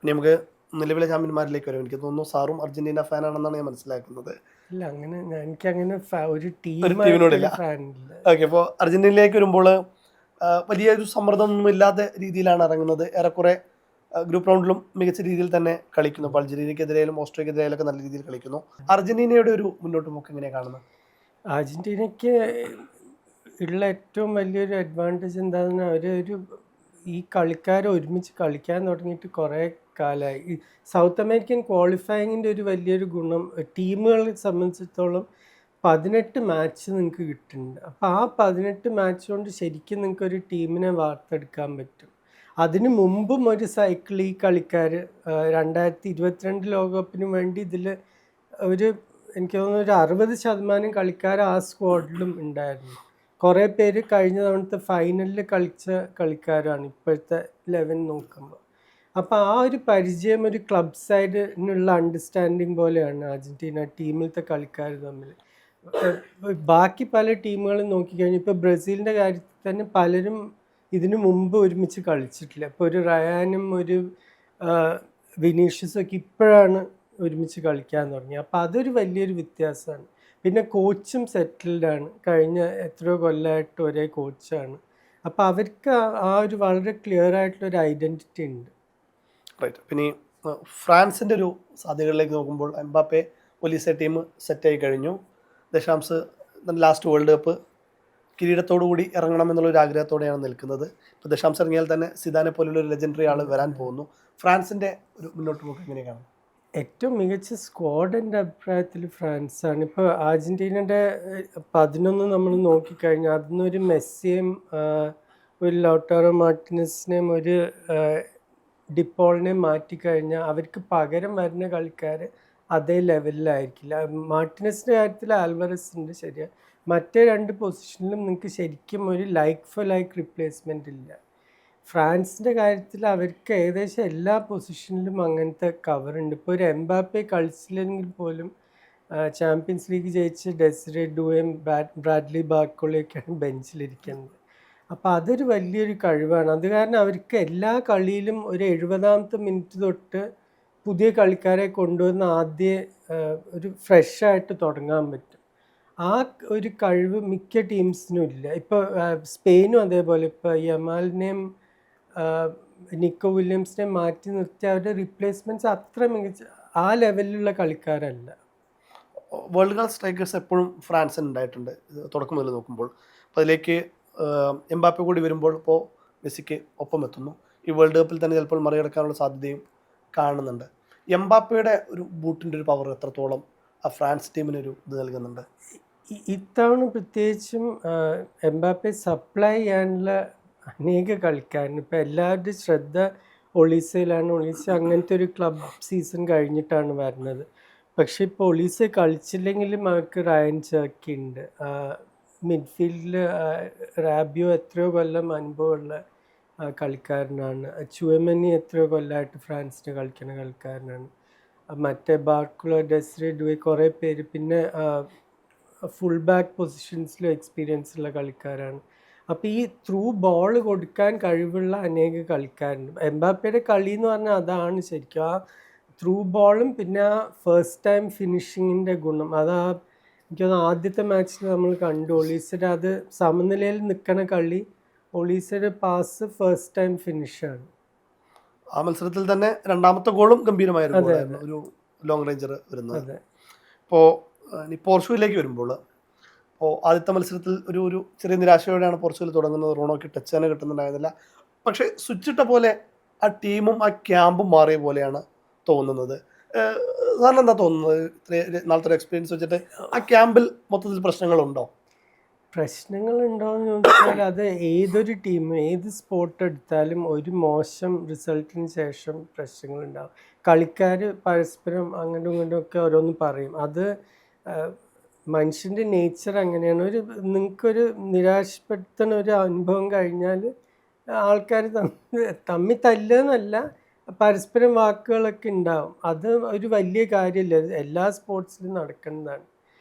ഇനി നമുക്ക് നിലവിലെ ചാമ്പ്യന്മാരിലേക്ക് വരും. എനിക്ക് തോന്നുന്നു സാറും അർജന്റീന ഫാനാണെന്നാണ് ഞാൻ മനസ്സിലാക്കുന്നത്. ഇല്ല, അങ്ങനെ എനിക്കങ്ങനെ ഒരു ഒരു ടീമായിട്ടൊരു ടീമിനോടില്ല. ഫാൻ ഇല്ല. ഓക്കെ, അപ്പോൾ അർജന്റീനയിലേക്ക് വരുമ്പോൾ വലിയൊരു സമ്മർദ്ദമൊന്നും ഇല്ലാത്ത രീതിയിലാണ് ഇറങ്ങുന്നത്. ഏറെക്കുറെ ഗ്രൂപ്പ് റൗണ്ടിലും മികച്ച രീതിയിൽ തന്നെ കളിക്കുന്നു. അപ്പോൾ അൾജീരിയക്കെതിരെയായാലും ഓസ്ട്രേലിയക്കെതിരെയായാലും ഒക്കെ നല്ല രീതിയിൽ കളിക്കുന്നു. അർജന്റീനയുടെ ഒരു മുന്നോട്ട് പോക്ക് എങ്ങനെയാണ് കാണുന്നത്? അർജന്റീനയ്ക്ക് ഉള്ള ഏറ്റവും വലിയൊരു അഡ്വാൻറ്റേജ് എന്താണെന്ന് അവരൊരു ഈ കളിക്കാരെ ഒരുമിച്ച് കളിക്കാൻ തുടങ്ങിയിട്ട് കുറേ കാലമായി. ഈ സൗത്ത് അമേരിക്കൻ ക്വാളിഫയിങ്ങിൻ്റെ ഒരു വലിയൊരു ഗുണം ടീമുകളെ സംബന്ധിച്ചിടത്തോളം 18 മാച്ച് നിങ്ങൾക്ക് കിട്ടുന്നുണ്ട്. അപ്പോൾ ആ 18 മാച്ച് കൊണ്ട് ശരിക്കും നിങ്ങൾക്കൊരു ടീമിനെ വാർത്തെടുക്കാൻ പറ്റും. അതിന് മുമ്പും ഒരു സൈക്കിൾ ഈ കളിക്കാർ 2022 ലോകകപ്പിന് വേണ്ടി ഇതിൽ ഒരു എനിക്ക് തോന്നുന്നു ഒരു 60% കളിക്കാർ ആ സ്ക്വാഡിലും ഉണ്ടായിരുന്നു. കുറേ പേര് കഴിഞ്ഞ തവണത്തെ ഫൈനലിൽ കളിച്ച കളിക്കാരാണ് ഇപ്പോഴത്തെ 11 നോക്കുമ്പോൾ. അപ്പോൾ ആ ഒരു പരിചയം ഒരു ക്ലബ് സൈഡിനുള്ള അണ്ടർസ്റ്റാൻഡിങ് പോലെയാണ് അർജന്റീന ടീമിലത്തെ കളിക്കാർ തമ്മിൽ. ബാക്കി പല ടീമുകളും നോക്കിക്കഴിഞ്ഞാൽ ഇപ്പോൾ ബ്രസീലിൻ്റെ കാര്യത്തിൽ തന്നെ പലരും ഇതിനു മുമ്പ് ഒരുമിച്ച് കളിച്ചിട്ടില്ല. ഇപ്പോൾ ഒരു റയാനും ഒരു വിനീഷ്യസും ഒക്കെ ഇപ്പോഴാണ് ഒരുമിച്ച് കളിക്കാൻ തുടങ്ങി. അപ്പോൾ അതൊരു വലിയൊരു വ്യത്യാസമാണ്. പിന്നെ കോച്ചും സെറ്റിൽഡാണ്. കഴിഞ്ഞ എത്രയോ കൊല്ലമായിട്ട് ഒരേ കോച്ചാണ്. അപ്പോൾ അവർക്ക് ആ ഒരു വളരെ ക്ലിയർ ആയിട്ടുള്ളൊരു ഐഡൻറ്റിറ്റി ഉണ്ട്. റൈറ്റ്. പിന്നെ ഫ്രാൻസിൻ്റെ ഒരു സാധ്യതകളിലേക്ക് നോക്കുമ്പോൾ എംബാപ്പെ ഒലീസെ ടീം സെറ്റായി കഴിഞ്ഞു. ദശാംസ് ലാസ്റ്റ് വേൾഡ് കപ്പ് കിരീടത്തോടുകൂടി ഇറങ്ങണമെന്നുള്ളൊരു ആഗ്രഹത്തോടെയാണ് നിൽക്കുന്നത്. ഇപ്പോൾ ദശാംസ് ഇറങ്ങിയാൽ തന്നെ സിദാനെ പോലുള്ള ഒരു ലെജൻഡറി ആൾ വരാൻ പോകുന്നു. ഫ്രാൻസിൻ്റെ ഒരു മുന്നോട്ട് പോക്ക് എങ്ങനെയാണ്? ഏറ്റവും മികച്ച സ്ക്വാഡ് എൻ്റെ അഭിപ്രായത്തിൽ ഫ്രാൻസാണ്. ഇപ്പോൾ അർജൻറ്റീനയുടെ 11 നമ്മൾ നോക്കിക്കഴിഞ്ഞാൽ അതിനൊരു മെസ്സിയും ഒരു ലൗട്ടാറോ മാർട്ടിനസിനെയും ഒരു ഡിപ്പോളിനെയും മാറ്റിക്കഴിഞ്ഞാൽ അവർക്ക് പകരം വരുന്ന കളിക്കാർ അതേ ലെവലിലായിരിക്കില്ല. മാർട്ടിനസിൻ്റെ കാര്യത്തിൽ ആൽവറസ് ഉണ്ട്, ശരിയാണ്. മറ്റേ 2 പൊസിഷനിലും നിങ്ങൾക്ക് ശരിക്കും ഒരു ലൈക്ക് ഫോർ ലൈക്ക് റിപ്ലേസ്മെൻ്റ് ഇല്ല. ഫ്രാൻസിൻ്റെ കാര്യത്തിൽ അവർക്ക് ഏകദേശം എല്ലാ പൊസിഷനിലും അങ്ങനത്തെ കവറുണ്ട്. ഇപ്പോൾ ഒരു എംബാപ്പെ കളിച്ചില്ലെങ്കിൽ പോലും ചാമ്പ്യൻസ് ലീഗ് ജയിച്ച് ഡെസിറെ ഡുവേം ബ്രാഡ്ലി ബാർക്കോളിയൊക്കെയാണ് ബെഞ്ചിലിരിക്കുന്നത്. അപ്പോൾ അതൊരു വലിയൊരു കഴിവാണ്. അത് കാരണം അവർക്ക് എല്ലാ കളിയിലും ഒരു 70ാമത്തെ മിനിറ്റ് തൊട്ട് പുതിയ കളിക്കാരെ കൊണ്ടുവന്ന് ആദ്യം ഒരു ഫ്രഷായിട്ട് തുടങ്ങാൻ പറ്റും. ആ ഒരു കഴിവ് മിക്ക ടീംസിനും ഇല്ല. ഇപ്പോൾ സ്പെയിനും അതേപോലെ. ഇപ്പോൾ യമാലിനെയും നിക്കോ വില്യംസിനെ മാറ്റി നിർത്തി അവരുടെ റീപ്ലേസ്മെൻറ്റ്സ് അത്ര മികച്ച ആ ലെവലിലുള്ള കളിക്കാരല്ല. വേൾഡ് ക്ലാസ് സ്ട്രൈക്കേഴ്സ് എപ്പോഴും ഫ്രാൻസിന് ഉണ്ടായിട്ടുണ്ട് തുടക്കം മുതൽ നോക്കുമ്പോൾ. അപ്പോൾ അതിലേക്ക് എംബാപ്പെ കൂടി വരുമ്പോൾ ഇപ്പോൾ മെസ്സിക്ക് ഒപ്പം എത്തുന്നു. ഈ വേൾഡ് കപ്പിൽ തന്നെ ചിലപ്പോൾ മറികടക്കാനുള്ള സാധ്യതയും കാണുന്നുണ്ട്. എംബാപ്പയുടെ ഒരു ബൂട്ടിൻ്റെ ഒരു പവർ എത്രത്തോളം ആ ഫ്രാൻസ് ടീമിനൊരു ഇത് നൽകുന്നുണ്ട്? ഇത്തവണ പ്രത്യേകിച്ചും എംബാപ്പെ സപ്ലൈ ചെയ്യാനുള്ള അനേക കളിക്കാരുണ്ട്. ഇപ്പോൾ എല്ലാവരുടെയും ശ്രദ്ധ ഒളീസയിലാണ്. ഒളീസ അങ്ങനത്തെ ഒരു ക്ലബ് സീസൺ കഴിഞ്ഞിട്ടാണ് വരുന്നത്. പക്ഷേ ഇപ്പോൾ ഒളീസ കളിച്ചില്ലെങ്കിലും അവർക്ക് റയൻ ചെർക്കി ഉണ്ട്. മിഡ്ഫീൽഡിൽ റാബിയോ എത്രയോ കൊല്ലം അനുഭവമുള്ള കളിക്കാരനാണ്. ചുവമനി എത്രയോ കൊല്ലമായിട്ട് ഫ്രാൻസിന് കളിക്കുന്ന കളിക്കാരനാണ്. മറ്റേ ബാർക്കുള, ഡെസ്രെ ഡുവെ, കുറേ പേര്. പിന്നെ ഫുൾ ബാക്ക് പൊസിഷൻസിലും എക്സ്പീരിയൻസ് ഉള്ള കളിക്കാരാണ്. അപ്പോൾ ഈ ത്രൂ ബോൾ കൊടുക്കാൻ കഴിവുള്ള അനേക കളിക്കാരുണ്ട്. എംബാപ്പയുടെ കളി എന്ന് പറഞ്ഞാൽ അതാണ് ശരിക്കും. ആ ത്രൂ ബോളും പിന്നെ ആ ഫസ്റ്റ് ടൈം ഫിനിഷിങ്ങിൻ്റെ ഗുണം. അതാ എനിക്ക് തോന്നുന്നു ആദ്യത്തെ മാച്ചിൽ നമ്മൾ കണ്ടു. ഒളീസയുടെ അത് സമനിലയിൽ നിൽക്കുന്ന കളി, ഒളീസയുടെ പാസ് ഫസ്റ്റ് ടൈം ഫിനിഷാണ്. ആ മത്സരത്തിൽ തന്നെ രണ്ടാമത്തെ ഗോളും ഗംഭീരമായിരുന്നു, ഒരു ലോങ് റേഞ്ചർ വരുന്നത്. ഇപ്പോൾ ഇനി പോർച്ചുഗലിലേക്ക് വരുമ്പോൾ, അപ്പോൾ ആദ്യത്തെ മത്സരത്തിൽ ഒരു ചെറിയ നിരാശയോടെയാണ് പോർച്ചുഗൽ തുടങ്ങുന്നത്. റോണോക്ക് ടച്ച് തന്നെ കിട്ടുന്നുണ്ടായിരുന്നില്ല. പക്ഷേ സ്വിച്ചിട്ട പോലെ ആ ടീമും ആ ക്യാമ്പും മാറിയ പോലെയാണ് തോന്നുന്നത്. സാറിന് എന്താ തോന്നുന്നത്? നാളത്തെ എക്സ്പീരിയൻസ് വെച്ചിട്ട് ആ ക്യാമ്പിൽ മൊത്തത്തിൽ പ്രശ്നങ്ങളുണ്ടോ? പ്രശ്നങ്ങളുണ്ടോയെന്ന് ചോദിച്ചാൽ അത് ഏതൊരു ടീം ഏത് സ്പോർട്ട് എടുത്താലും ഒരു മോശം റിസൾട്ടിന് ശേഷം പ്രശ്നങ്ങളുണ്ടാകും. കളിക്കാർ പരസ്പരം അങ്ങോട്ടും ഇങ്ങോട്ടും ഒക്കെ ഓരോന്ന് പറയും. അത് മനുഷ്യൻ്റെ നേച്ചർ അങ്ങനെയാണ്. നിങ്ങൾക്കൊരു നിരാശപ്പെടുത്തുന്ന ഒരു അനുഭവം കഴിഞ്ഞാൽ ആൾക്കാർ തമ്മിൽ തല്ലുന്നല്ല, പരസ്പരം വാക്കുകളൊക്കെ ഉണ്ടാവും. അത് ഒരു വലിയ കാര്യമില്ല, എല്ലാ സ്പോർട്സിലും നടക്കുന്നതാണ്.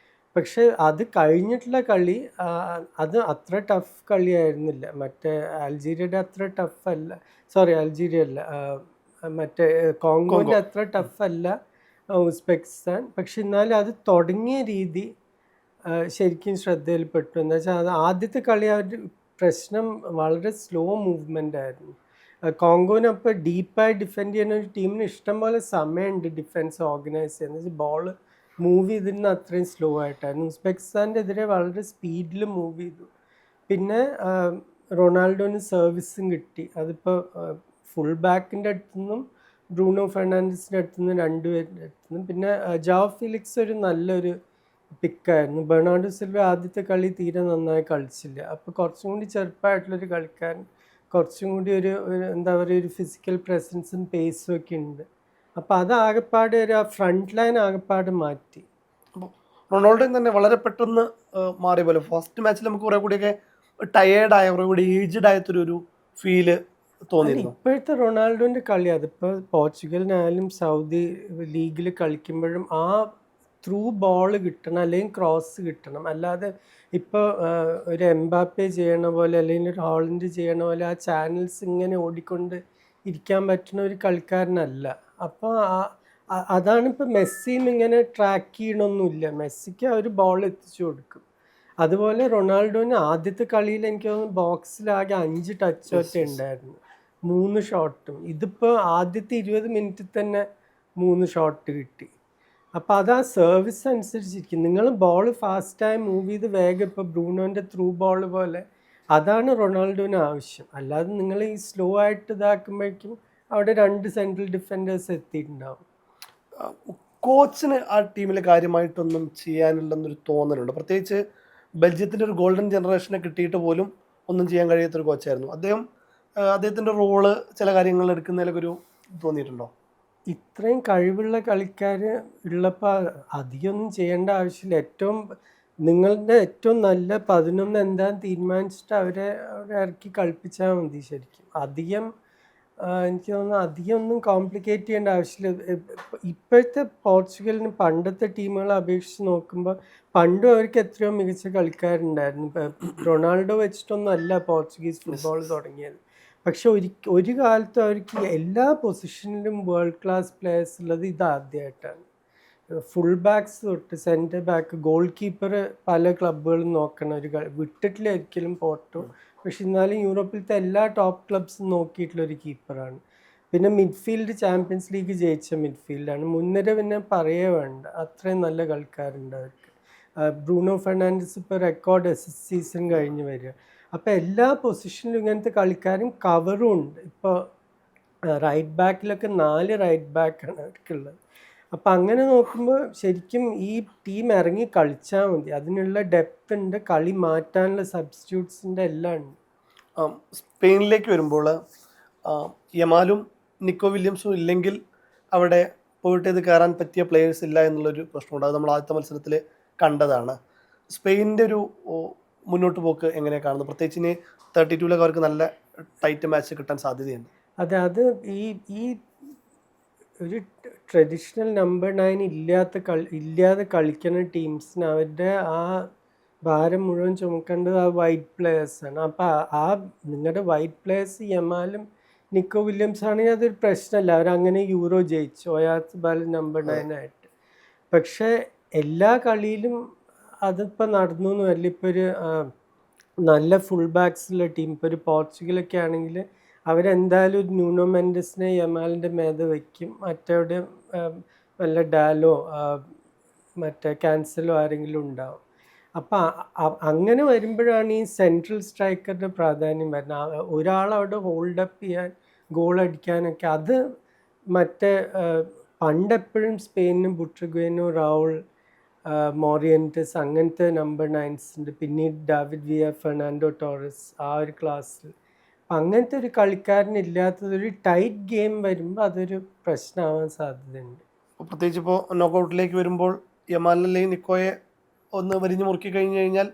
പക്ഷെ അത് കഴിഞ്ഞിട്ടുള്ള കളി അത് അത്ര ടഫ് കളിയായിരുന്നില്ല. മറ്റേ അൾജീരിയയുടെ അത്ര ടഫ് അല്ല. സോറി, അൾജീരിയ അല്ല, മറ്റേ കോങ്കോൻ്റെ അത്ര ടഫല്ല ഉസ്ബെക്കിസ്ഥാൻ. പക്ഷെ എന്നാലും അത് തുടങ്ങിയ രീതി ശരിക്കും ശ്രദ്ധയിൽപ്പെട്ടു. എന്താ വെച്ചാൽ അത് ആദ്യത്തെ കളി അവരുടെ പ്രശ്നം വളരെ സ്ലോ മൂവ്മെൻ്റ് ആയിരുന്നു. കോങ്കോനപ്പോൾ ഡീപ്പായി ഡിഫെൻഡ് ചെയ്യുന്ന ഒരു ടീമിന് ഇഷ്ടംപോലെ സമയമുണ്ട് ഡിഫെൻസ് ഓർഗനൈസ് ചെയ്യുന്നത്. എന്ന് വെച്ചാൽ ബോൾ മൂവ് ചെയ്തിരുന്ന അത്രയും സ്ലോ ആയിട്ടായിരുന്നു. ഉസ്ബെക്കിസ്ഥാൻ്റെ എതിരെ വളരെ സ്പീഡിൽ മൂവ് ചെയ്തു. പിന്നെ റൊണാൾഡോന് സർവീസും കിട്ടി. അതിപ്പോൾ ഫുൾ ബാക്കിൻ്റെ അടുത്തു നിന്നും ബ്രൂണോ ഫെർണാണ്ടസിൻ്റെ അടുത്തു നിന്നും രണ്ടുപേരുടെ അടുത്തു നിന്നും. പിന്നെ ജാവോ ഫിലിക്സ് ഒരു നല്ലൊരു പിക്കായിരുന്നു. ബെർണാർഡോ സിൽവ ആദ്യത്തെ കളി തീരെ നന്നായി കളിച്ചില്ല. അപ്പോൾ കുറച്ചും കൂടി ചെറുപ്പമായിട്ടുള്ളൊരു കളിക്കാരൻ, കുറച്ചും കൂടി ഒരു എന്താ പറയുക, ഒരു ഫിസിക്കൽ പ്രസൻസും പേസും ഒക്കെ ഉണ്ട്. അപ്പോൾ അത് ആകെപ്പാട് ഒരു ഫ്രണ്ട് ലൈൻ ആകെപ്പാട് മാറ്റി. റൊണാൾഡോയും തന്നെ വളരെ പെട്ടെന്ന് മാറിയ പോലെ ഫസ്റ്റ് മാച്ചിൽ നമുക്ക് കുറെ കൂടിയൊക്കെ ടയേർഡായ, കുറെ കൂടി ഏജ്ഡ് ആയത്തൊരു ഫീല് തോന്നിയിരുന്നു. ഇപ്പോഴത്തെ റൊണാൾഡോൻ്റെ കളി അതിപ്പോൾ പോർച്ചുഗലിനായാലും സൗദി ലീഗിൽ കളിക്കുമ്പോഴും ആ ത്രൂ ബോൾ കിട്ടണം, അല്ലെങ്കിൽ ക്രോസ് കിട്ടണം. അല്ലാതെ ഇപ്പോൾ ഒരു എംബാപ്പെ ചെയ്യണ പോലെ അല്ലെങ്കിൽ ഒരു ഹോളണ്ട് ചെയ്യണ പോലെ ആ ചാനൽസ് ഇങ്ങനെ ഓടിക്കൊണ്ട് ഇരിക്കാൻ പറ്റുന്ന ഒരു കളിക്കാരനല്ല. അപ്പോൾ അതാണ് ഇപ്പോൾ മെസ്സിയും ഇങ്ങനെ ട്രാക്ക് ചെയ്യണമൊന്നുമില്ല. മെസ്സിക്ക് ആ ഒരു ബോൾ എത്തിച്ചു കൊടുക്കും. അതുപോലെ റൊണാൾഡോന് ആദ്യത്തെ കളിയിൽ എനിക്ക് തോന്നുന്നു ബോക്സിലാകെ 5 ടച്ച് ഒക്കെ ഉണ്ടായിരുന്നു, 3 ഷോട്ടും. ഇതിപ്പോൾ ആദ്യത്തെ 20 മിനിറ്റിൽ തന്നെ 3 ഷോട്ട് കിട്ടി. അപ്പോൾ അത് ആ സർവീസ് അനുസരിച്ചിരിക്കും. നിങ്ങൾ ബോൾ ഫാസ്റ്റായി മൂവ് ചെയ്ത് വേഗം, ഇപ്പോൾ ബ്രൂണോൻ്റെ ത്രൂ ബോൾ പോലെ, അതാണ് റൊണാൾഡോന് ആവശ്യം. അല്ലാതെ നിങ്ങൾ ഈ സ്ലോ ആയിട്ട് ഇതാക്കുമ്പോഴേക്കും അവിടെ 2 സെൻട്രൽ ഡിഫൻഡേഴ്സ് എത്തിയിട്ടുണ്ടാവും. കോച്ചിന് ആ ടീമിൽ കാര്യമായിട്ടൊന്നും ചെയ്യാനില്ലെന്നൊരു തോന്നലുണ്ട്. പ്രത്യേകിച്ച് ബെൽജിയത്തിൻ്റെ ഒരു ഗോൾഡൻ ജനറേഷനെ കിട്ടിയിട്ട് പോലും ഒന്നും ചെയ്യാൻ കഴിയാത്തൊരു കോച്ചായിരുന്നു അദ്ദേഹം. അദ്ദേഹത്തിൻ്റെ റോള് ചില കാര്യങ്ങൾ എടുക്കുന്നതിലൊക്കെ ഒരു തോന്നിയിട്ടുണ്ടോ? ഇത്രയും കഴിവുള്ള കളിക്കാർ ഉള്ളപ്പോൾ അധികമൊന്നും ചെയ്യേണ്ട ആവശ്യമില്ല. നിങ്ങളുടെ ഏറ്റവും നല്ല 11 എന്താണെന്ന് തീരുമാനിച്ചിട്ട് അവരെ ഇറക്കി കളിപ്പിച്ചാൽ മതി. ശരിക്കും എനിക്ക് തോന്നുന്നു അധികമൊന്നും കോംപ്ലിക്കേറ്റ് ചെയ്യേണ്ട ആവശ്യമില്ല. ഇപ്പോഴത്തെ പോർച്ചുഗലിന് പണ്ടത്തെ ടീമുകളെ അപേക്ഷിച്ച് നോക്കുമ്പോൾ പണ്ടും അവർക്ക് എത്രയോ മികച്ച കളിക്കാരുണ്ടായിരുന്നു. റൊണാൾഡോ വെച്ചിട്ടൊന്നും അല്ല പോർച്ചുഗീസ് ഫുട്ബോൾ തുടങ്ങിയത്. പക്ഷെ ഒരു കാലത്ത് അവർക്ക് എല്ലാ പൊസിഷനിലും വേൾഡ് ക്ലാസ് പ്ലേയേഴ്സ് ഉള്ളത് ഇതാദ്യമായിട്ടാണ്. ഫുൾ ബാക്സ് തൊട്ട് സെൻറ്റർ ബാക്ക്, ഗോൾ കീപ്പർ പല ക്ലബ്ബുകളും നോക്കണം. വിട്ടിട്ടില്ല ഒരിക്കലും പോർട്ടോ. പക്ഷെ എന്നാലും യൂറോപ്പിലത്തെ എല്ലാ ടോപ്പ് ക്ലബ്സും നോക്കിയിട്ടുള്ളൊരു കീപ്പറാണ്. പിന്നെ മിഡ്ഫീൽഡ് ചാമ്പ്യൻസ് ലീഗ് ജയിച്ച മിഡ്ഫീൽഡാണ്. മുൻനിര പിന്നെ പറയേ വേണ്ട, അത്രയും നല്ല കളിക്കാരുണ്ട് അവർക്ക്. ബ്രൂണോ ഫെർണാണ്ടസ് ഇപ്പോൾ റെക്കോർഡ് അസിസ്റ്റ് സീസൺ കഴിഞ്ഞ് വരിക. അപ്പോൾ എല്ലാ പൊസിഷനിലും ഇങ്ങനത്തെ കളിക്കാരും കവറും ഉണ്ട്. ഇപ്പോൾ റൈറ്റ് ബാക്കിലൊക്കെ 4 റൈറ്റ് ബാക്കാണ് അവർക്കുള്ളത്. അപ്പം അങ്ങനെ നോക്കുമ്പോൾ ശരിക്കും ഈ ടീം ഇറങ്ങി കളിച്ചാൽ മതി. അതിനുള്ള ഡെപ്ത് ഉണ്ട്, കളി മാറ്റാനുള്ള സബ്സ്റ്റിറ്റ്യൂട്ട്സിൻ്റെ എല്ലാം ഉണ്ട്. സ്പെയിനിലേക്ക് വരുമ്പോൾ യമാലും നിക്കോ വില്യംസും ഇല്ലെങ്കിൽ അവിടെ പോയിട്ട് ഇത് കയറാൻ പറ്റിയ പ്ലേയേഴ്സ് ഇല്ല എന്നുള്ളൊരു പ്രശ്നമുണ്ട്. അത് നമ്മൾ ആദ്യത്തെ മത്സരത്തിൽ കണ്ടതാണ്. സ്പെയിനിൻ്റെ ഒരു മുന്നോട്ട് പോക്ക് എങ്ങനെയാണ് കാണുന്നത്? പ്രത്യേകിച്ച് ഇനി 32-ലൊക്കെ അവർക്ക് നല്ല ടൈറ്റ് മാച്ച് കിട്ടാൻ സാധ്യതയുണ്ട്. അതെ, അത് ഈ ഒരു ട്രഡീഷണൽ നമ്പർ 9 ഇല്ലാതെ കളിക്കുന്ന ടീംസിന് അവരുടെ ആ ഭാരം മുഴുവൻ ചുമക്കേണ്ടത് ആ വൈറ്റ് പ്ലേയേഴ്സാണ്. അപ്പോൾ നിങ്ങളുടെ വൈറ്റ് പ്ലേയേഴ്സ് യമാലും നിക്കോ വില്യംസ് ആണെങ്കിൽ അതൊരു പ്രശ്നമല്ല. അവരങ്ങനെ യൂറോ ജയിച്ചു, ഒയാർസബാൽ നമ്പർ 9 ആയിട്ട്. പക്ഷേ എല്ലാ കളിയിലും അതിപ്പോൾ നടന്നു എന്ന് വരില്ല. ഇപ്പോൾ ഒരു നല്ല ഫുൾ ബാക്സുള്ള ടീം, ഇപ്പോൾ ഒരു പോർച്ചുഗലൊക്കെ ആണെങ്കിൽ അവരെന്തായാലും ഒരു ന്യൂനോ മെൻഡസിനെ യമാലിൻ്റെ മേധ വയ്ക്കും. മറ്റവിടെ നല്ല ഡാലോ മറ്റേ ക്യാൻസലോ ആരെങ്കിലും ഉണ്ടാവും. അപ്പം അങ്ങനെ വരുമ്പോഴാണ് ഈ സെൻട്രൽ സ്ട്രൈക്കറുടെ പ്രാധാന്യം വരുന്നത്. ഒരാളവിടെ ഹോൾഡപ്പ് ചെയ്യാൻ, ഗോൾ അടിക്കാനൊക്കെ. അത് മറ്റേ പണ്ടെപ്പോഴും സ്പെയിനും ബുട്രിഗ്വേനോ, റൗൾ, മോറിയൻറ്റസ് അങ്ങനത്തെ നമ്പർ 9s ഉണ്ട്. പിന്നീട് ഡാവിഡ് വിയ, ഫെർണാണ്ടോ ടോറസ്, ആ ഒരു ക്ലാസ്സിൽ. അപ്പം അങ്ങനത്തെ ഒരു കളിക്കാരനില്ലാത്തത് ഒരു ടൈറ്റ് ഗെയിം വരുമ്പോൾ അതൊരു പ്രശ്നമാവാൻ സാധ്യതയുണ്ട്. പ്രത്യേകിച്ച് ഇപ്പോൾ നോക്കൗട്ടിലേക്ക് വരുമ്പോൾ യമാലിനെയും നിക്കോയെ ഒന്ന് വരിഞ്ഞ് മുറുക്കി കഴിഞ്ഞ് കഴിഞ്ഞാൽ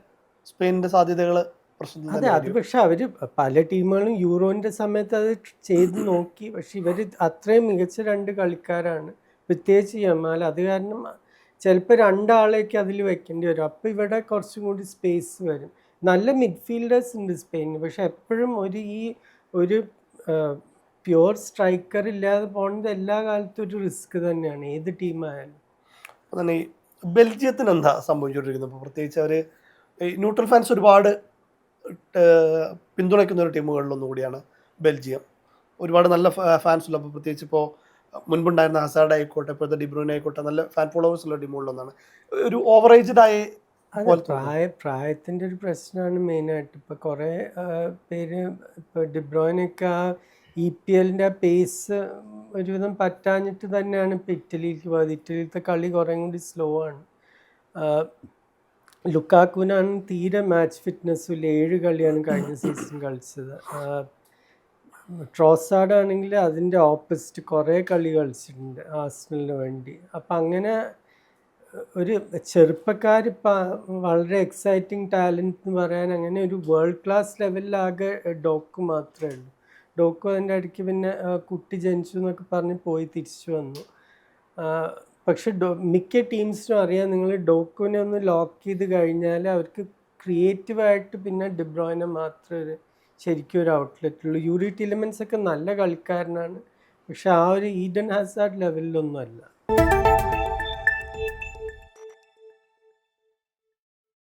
സ്പെയിനിൻ്റെ സാധ്യതകൾ പ്രശ്നത്തിൽ. അതെ, അത് പക്ഷെ അവർ പല ടീമുകളും യൂറോൻ്റെ സമയത്ത് അത് ചെയ്ത് നോക്കി. പക്ഷെ ഇവർ അത്രയും മികച്ച 2 കളിക്കാരാണ്, പ്രത്യേകിച്ച് യമാൽ. അത് കാരണം ചിലപ്പോൾ 2 ആളെയൊക്കെ അതിൽ വെക്കേണ്ടി വരും. അപ്പോൾ ഇവിടെ കുറച്ചും കൂടി സ്പേസ് വരും. നല്ല മിഡ്ഫീൽഡേഴ്സ് ഉണ്ട് സ്പെയിനിന്. പക്ഷെ എപ്പോഴും ഒരു പ്യുവർ സ്ട്രൈക്കർ ഇല്ലാതെ പോകുന്നത് എല്ലാ കാലത്തും ഒരു റിസ്ക് തന്നെയാണ്, ഏത് ടീമായാലും. അപ്പോൾ തന്നെ ഈ ബെൽജിയത്തിന് എന്താ സംഭവിച്ചുകൊണ്ടിരിക്കുന്നത്? ഇപ്പോൾ പ്രത്യേകിച്ച് അവർ ഈ ന്യൂട്രൽ ഫാൻസ് ഒരുപാട് പിന്തുണയ്ക്കുന്ന ഒരു ടീമുകളിലൊന്നും കൂടിയാണ് ബെൽജിയം. ഒരുപാട് നല്ല ഫാൻസ് ഉള്ള, അപ്പോൾ പ്രത്യേകിച്ച് ഇപ്പോൾ മുൻപുണ്ടായിരുന്ന ഹസാർഡ് ആയിക്കോട്ടെ, ഇപ്പോഴത്തെ ഡിബ്രൂയിനെ ആയിക്കോട്ടെ, നല്ല ഫാൻ ഫോളോവേഴ്സ് ഉള്ള ടീമുകളിലൊന്നാണ്. ഒരു ഓവറേജ്ഡ് ആയ പ്രായത്തിൻ്റെ ഒരു പ്രശ്നമാണ് മെയിനായിട്ട്. ഇപ്പോൾ കുറേ പേര് ഇപ്പോൾ ഡിബ്രോയിനൊക്കെ ആ EPLൻ്റെ ആ പേസ് ഒരുവിധം പറ്റാഞ്ഞിട്ട് തന്നെയാണ് ഇപ്പോൾ ഇറ്റലിയിലേക്ക് പോയത്. ഇറ്റലിയിലത്തെ കളി കുറേ കൂടി സ്ലോ ആണ്. ലുക്കാക്കുവിനാണ് തീരെ മാച്ച് ഫിറ്റ്നസ്സും ഇല്ല. 7 കളിയാണ് കഴിഞ്ഞ സീസൺ കളിച്ചത്. ട്രോസാർഡ് ആണെങ്കിൽ അതിൻ്റെ ഓപ്പോസിറ്റ് കുറേ കളി കളിച്ചിട്ടുണ്ട് ആർസണലിന് വേണ്ടി. അപ്പം അങ്ങനെ ഒരു ചെറുപ്പക്കാരിപ്പോൾ വളരെ എക്സൈറ്റിംഗ് ടാലൻറ്റ് എന്ന് പറയാൻ അങ്ങനെ ഒരു വേൾഡ് ക്ലാസ് ലെവലിലാകെ ഡോക്ക് മാത്രമേ ഉള്ളൂ. ഡോക്ക് അതിൻ്റെ ഇടയ്ക്ക് പിന്നെ കുട്ടി ജനിച്ചു എന്നൊക്കെ പറഞ്ഞ് പോയി തിരിച്ചു വന്നു. പക്ഷെ മിക്ക ടീംസിനും അറിയാം, നിങ്ങൾ ഡോക്കുവിനെ ഒന്ന് ലോക്ക് ചെയ്ത് കഴിഞ്ഞാൽ അവർക്ക് ക്രിയേറ്റീവായിട്ട് പിന്നെ ഡിബ്രോയിനെ മാത്രമേ ശരിക്കും ഒരു ഔട്ട്ലെറ്റ് ഉള്ളൂ. യൂറി ടിലെമൻസ് ഒക്കെ നല്ല കളിക്കാരനാണ്, പക്ഷെ ആ ഒരു ഈഡൻ ഹസാർഡ് ലെവലിലൊന്നും അല്ല.